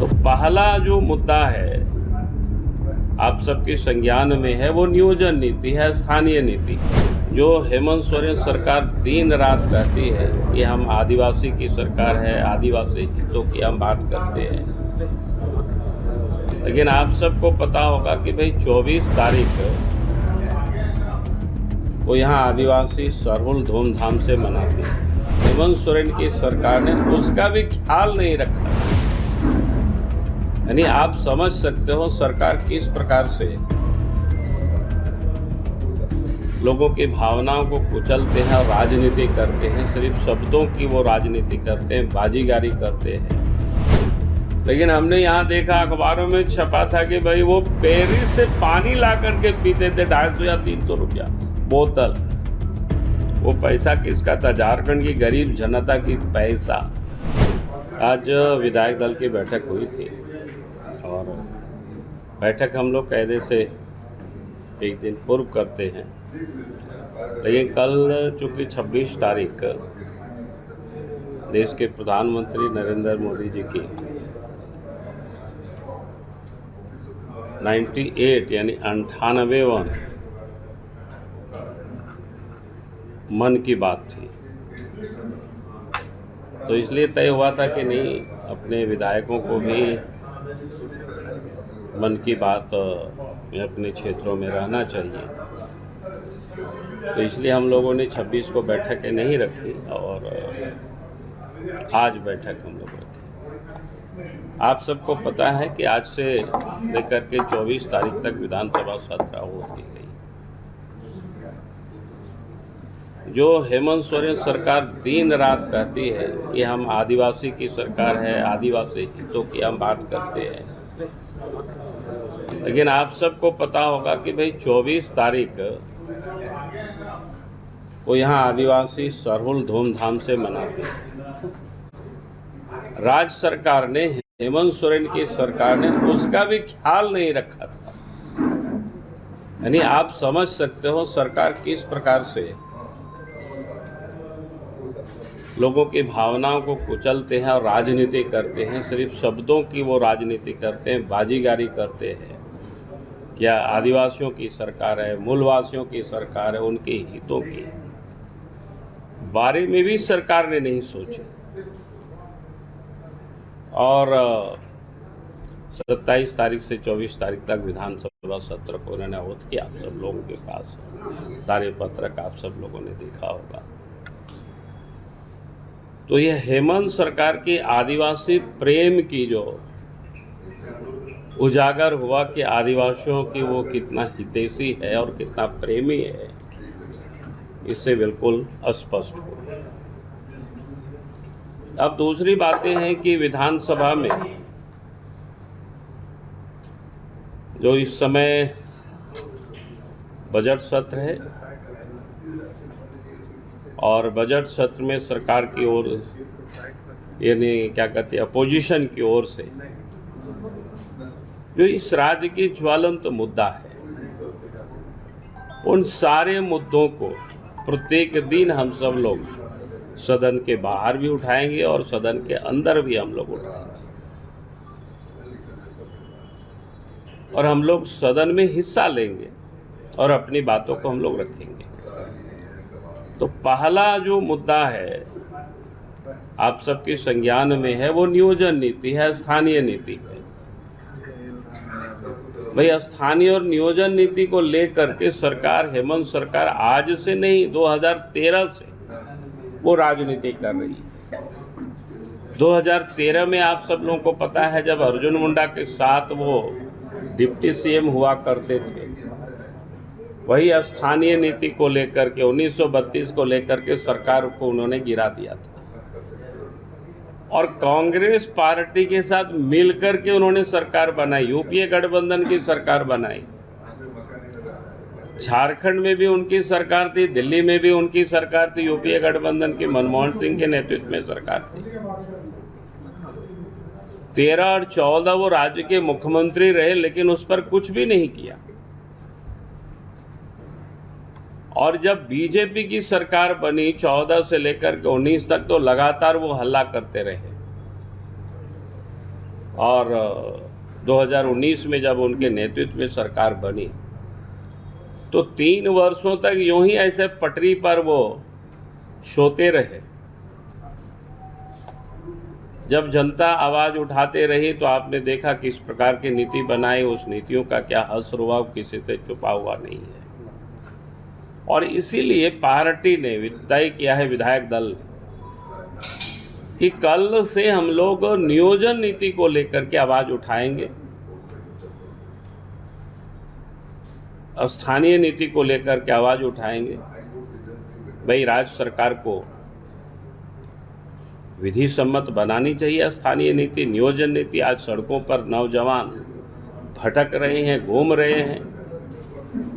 तो पहला जो मुद्दा है आप सबके संज्ञान में है वो नियोजन नीति है, स्थानीय नीति। जो हेमंत सोरेन सरकार दिन रात कहती है कि हम आदिवासी की सरकार है, आदिवासी हितों की हम बात करते हैं, लेकिन आप सबको पता होगा कि भाई 24 तारीख को यहाँ आदिवासी सरहुल धूमधाम से मनाते हैं। हेमंत सोरेन की सरकार ने उसका भी ख्याल नहीं रखा। यानी आप समझ सकते हो सरकार किस प्रकार से लोगों की भावनाओं को कुचलते हैं और राजनीति करते हैं। सिर्फ शब्दों की वो राजनीति करते हैं, बाजीगारी करते हैं। लेकिन हमने यहाँ देखा, अखबारों में छपा था कि भाई वो पेरिस से पानी ला करके पीते थे 250 या 300 रुपया बोतल। वो पैसा किसका था? झारखंड की गरीब जनता की पैसा। आज विधायक दल की बैठक हुई थी और बैठक हम लोग कायदे से एक दिन पूर्व करते हैं, लेकिन कल चूँकि 26 तारीख देश के प्रधानमंत्री नरेंद्र मोदी जी की 98 यानी 98वां मन की बात थी, तो इसलिए तय हुआ था कि नहीं, अपने विधायकों को भी मन की बात में अपने क्षेत्रों में रहना चाहिए। तो इसलिए हम लोगों ने 26 को बैठकें नहीं रखी और आज बैठक हम लोग रखे। आप सबको पता है कि आज से लेकर के 24 तारीख तक विधानसभा सत्र होती गई। जो हेमंत सोरेन सरकार दिन रात कहती है कि हम आदिवासी की सरकार है, आदिवासी हितों की हम बात करते हैं, लेकिन आप सबको पता होगा कि भाई 24 तारीख को यहाँ आदिवासी सरहुल धूमधाम से मनाते हैं। राज्य सरकार ने, हेमंत सोरेन की सरकार ने उसका भी ख्याल नहीं रखा था। यानी आप समझ सकते हो सरकार किस प्रकार से लोगों की भावनाओं को कुचलते हैं और राजनीति करते हैं। सिर्फ शब्दों की वो राजनीति करते हैं, बाजीगारी करते हैं। क्या आदिवासियों की सरकार है, मूलवासियों की सरकार है, उनके हितों के बारे में भी सरकार ने नहीं सोचा। और 27 तारीख से 24 तारीख तक विधानसभा सत्र को उन्होंने आहूत किया। आप सब लोगों के पास सारे पत्रक आप सब लोगों ने देखा होगा। तो यह हेमंत सरकार की आदिवासी प्रेम की जो उजागर हुआ कि आदिवासियों की वो कितना हितैषी है और कितना प्रेमी है, इससे बिल्कुल स्पष्ट हुआ। अब दूसरी बातें हैं कि विधानसभा में जो इस समय बजट सत्र है और बजट सत्र में सरकार की ओर, यानी क्या कहते हैं, अपोजिशन की ओर से जो इस राज्य की ज्वलंत मुद्दा है, उन सारे मुद्दों को प्रत्येक दिन हम सब लोग सदन के बाहर भी उठाएंगे और सदन के अंदर भी हम लोग उठाएंगे और हम लोग सदन में हिस्सा लेंगे और अपनी बातों को हम लोग रखेंगे। तो पहला जो मुद्दा है आप सबके संज्ञान में है वो नियोजन नीति है, स्थानीय नीति है। भाई स्थानीय और नियोजन नीति को लेकर के सरकार, हेमंत सरकार आज से नहीं 2013 से वो राजनीति कर रही है। 2013 में आप सब लोगों को पता है, जब अर्जुन मुंडा के साथ वो डिप्टी सीएम हुआ करते थे, वही स्थानीय नीति को लेकर के 1932 को लेकर के सरकार को उन्होंने गिरा दिया था और कांग्रेस पार्टी के साथ मिलकर के उन्होंने सरकार बनाई, यूपीए गठबंधन की सरकार बनाई। झारखंड में भी उनकी सरकार थी, दिल्ली में भी उनकी सरकार थी, यूपीए गठबंधन की मनमोहन सिंह के नेतृत्व में सरकार थी। 13 और 14 वो राज्य के मुख्यमंत्री रहे, लेकिन उस पर कुछ भी नहीं किया। और जब बीजेपी की सरकार बनी 14 से लेकर के 19 तक, तो लगातार वो हल्ला करते रहे। और 2019 में जब उनके नेतृत्व में सरकार बनी तो 3 वर्षों तक यूं ही ऐसे पटरी पर वो सोते रहे। जब जनता आवाज उठाते रही तो आपने देखा किस प्रकार की नीति बनाई, उस नीतियों का क्या असर हुआ किसी से छुपा हुआ नहीं है। और इसीलिए पार्टी ने तय किया है, विधायक दल ने, कि कल से हम लोग नियोजन नीति को लेकर के आवाज उठाएंगे, स्थानीय नीति को लेकर के आवाज उठाएंगे। भाई राज्य सरकार को विधि सम्मत बनानी चाहिए स्थानीय नीति, नियोजन नीति। आज सड़कों पर नौजवान भटक रहे हैं, घूम रहे हैं,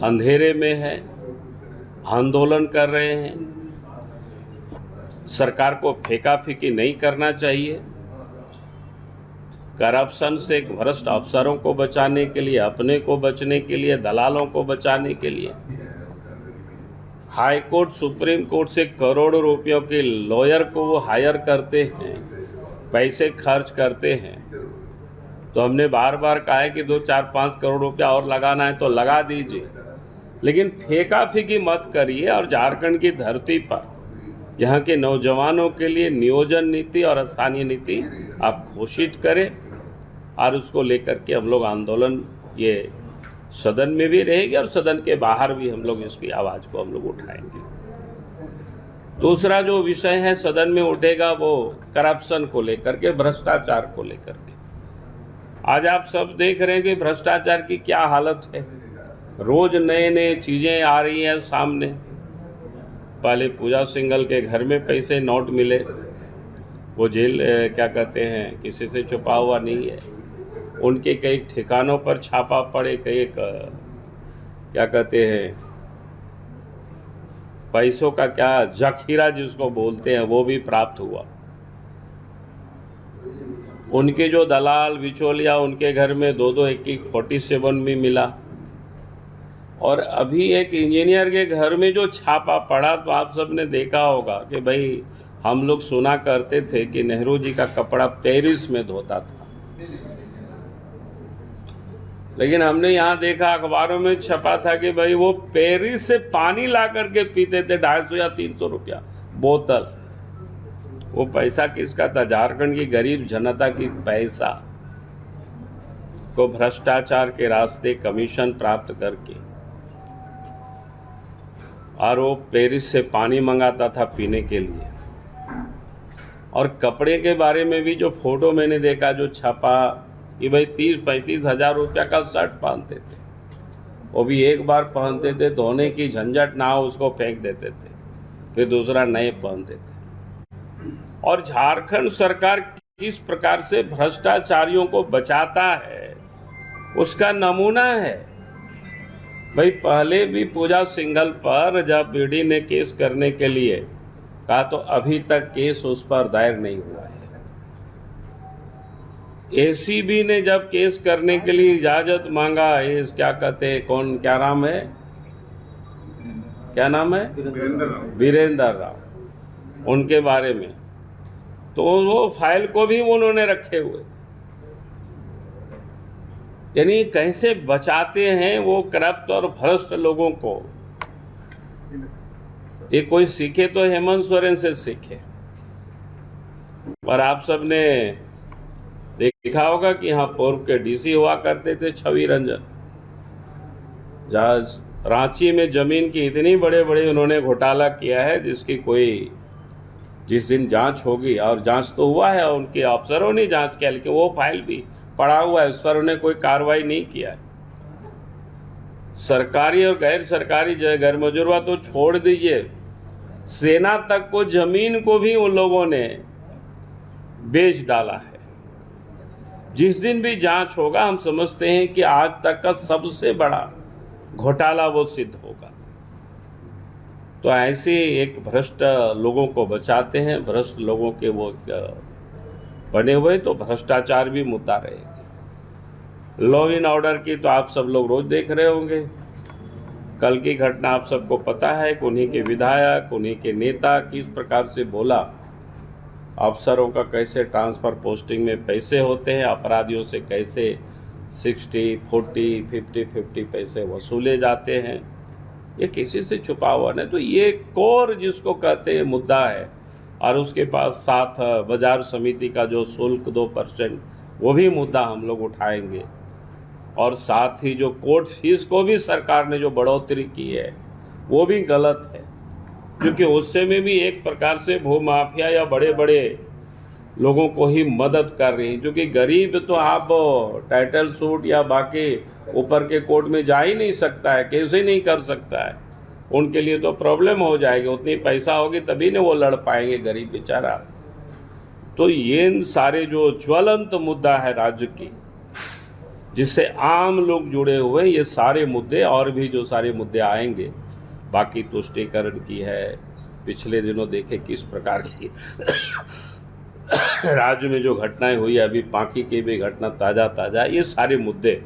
अंधेरे में है, आंदोलन कर रहे हैं। सरकार को फेंका फेंकी नहीं करना चाहिए। करप्शन से भ्रष्ट अफसरों को बचाने के लिए, अपने को बचने के लिए, दलालों को बचाने के लिए हाई कोर्ट, सुप्रीम कोर्ट से करोड़ों रुपयों के लॉयर को वो हायर करते हैं, पैसे खर्च करते हैं। तो हमने बार बार कहा है कि 2, 4, 5 करोड़ रुपया और लगाना है तो लगा दीजिए, लेकिन फेंका फेंकी मत करिए। और झारखंड की धरती पर यहाँ के नौजवानों के लिए नियोजन नीति और स्थानीय नीति आप घोषित करें और उसको लेकर के हम लोग आंदोलन ये सदन में भी रहेगी और सदन के बाहर भी हम लोग इसकी आवाज़ को हम लोग उठाएंगे। दूसरा जो विषय है सदन में उठेगा वो करप्शन को लेकर के, भ्रष्टाचार को लेकर के। आज आप सब देख रहे हैं कि भ्रष्टाचार की क्या हालत है। रोज नए नए चीज़ें आ रही हैं सामने। पहले पूजा सिंघल के घर में पैसे नोट मिले, वो जेल क्या कहते हैं किसी से छुपा हुआ नहीं है। उनके कई ठिकानों पर छापा पड़े, कई क्या कहते हैं पैसों का क्या जखीरा जिसको बोलते हैं वो भी प्राप्त हुआ। उनके जो दलाल बिचौलिया, उनके घर में 2-2, 1-1 47 भी मिला। और अभी एक इंजीनियर के घर में जो छापा पड़ा तो आप सबने देखा होगा कि भाई हम लोग सुना करते थे कि नेहरू जी का कपड़ा पेरिस में धोता था, लेकिन हमने यहाँ देखा अखबारों में छपा था कि भाई वो पेरिस से पानी ला करके पीते थे 250 या 300 रुपया बोतल। वो पैसा किसका था? झारखंड की गरीब जनता की पैसा को भ्रष्टाचार के रास्ते कमीशन प्राप्त करके, और वो पेरिस से पानी मंगाता था पीने के लिए। और कपड़े के बारे में भी जो फोटो मैंने देखा जो छपा कि भाई 30-35 हज़ार रुपया का शर्ट पहनते थे, वो भी एक बार पहनते थे, धोने की झंझट ना हो उसको फेंक देते थे, फिर दूसरा नए पहनते थे। और झारखंड सरकार किस प्रकार से भ्रष्टाचारियों को बचाता है उसका नमूना है। भाई पहले भी पूजा सिंघल पर जब बीडी ने केस करने के लिए कहा तो अभी तक केस उस पर दायर नहीं हुआ है। एसीबी ने जब केस करने के लिए इजाजत मांगा, क्या कहते हैं, क्या नाम है, वीरेंद्र राव, उनके बारे में, तो वो फाइल को भी उन्होंने रखे हुए। यानी कैसे बचाते हैं वो करप्ट और भ्रष्ट लोगों को। ये कोई सीखे तो हेमंत सोरेन से सीखे। और आप सबने देखा होगा कि यहाँ पूर्व के डीसी हुआ करते थे छवि रंजन, जहाँ रांची में जमीन की इतनी बड़े बड़े उन्होंने घोटाला किया है जिसकी कोई जिस दिन जांच होगी, और जांच तो हुआ है, उनके अफसरों ने जांच किया, लेकिन वो फाइल भी पड़ा हुआ है, उस पर उन्हें कोई कार्रवाई नहीं किया है। सरकारी और गैर सरकारी गैर मजूरवा तो छोड़ दीजिए, सेना तक को जमीन को भी उन लोगों ने बेच डाला है। जिस दिन भी जांच होगा हम समझते हैं कि आज तक का सबसे बड़ा घोटाला वो सिद्ध होगा। तो ऐसे एक भ्रष्ट लोगों को बचाते हैं, भ्रष्ट लोगों के वो बने हुए, तो भ्रष्टाचार भी मुद्दा रहेगा। लॉ एंड ऑर्डर की तो आप सब लोग रोज देख रहे होंगे। कल की घटना आप सबको पता है कि उन्हीं के विधायक, उन्हीं के नेता किस प्रकार से बोला अफसरों का कैसे ट्रांसफ़र पोस्टिंग में पैसे होते हैं, अपराधियों से कैसे 60, 40, 50 पैसे वसूले जाते हैं, ये किसी से छुपा हुआ नहीं। तो ये कोर जिसको कहते हैं मुद्दा है, और उसके पास साथ बाजार समिति का जो शुल्क 2% वो भी मुद्दा हम लोग उठाएंगे, और साथ ही जो कोर्ट फीस को भी सरकार ने जो बढ़ोतरी की है वो भी गलत है, क्योंकि उससे में भी एक प्रकार से भूमाफिया या बड़े बड़े लोगों को ही मदद कर रही है, क्योंकि गरीब तो आप टाइटल सूट या बाकी ऊपर के कोर्ट में जा ही नहीं सकता है, कैसे नहीं कर सकता है, उनके लिए तो प्रॉब्लम हो जाएगी, उतनी पैसा होगी तभी ना वो लड़ पाएंगे गरीब बेचारा। तो ये सारे जो ज्वलंत मुद्दा है राज्य की, जिससे आम लोग जुड़े हुए, ये सारे मुद्दे और भी जो सारे मुद्दे आएंगे, बाकी तुष्टीकरण की है, पिछले दिनों देखे किस प्रकार की राज्य में जो घटनाएं हुई, अभी बाकी की भी घटना ताज़ा, ये सारे मुद्दे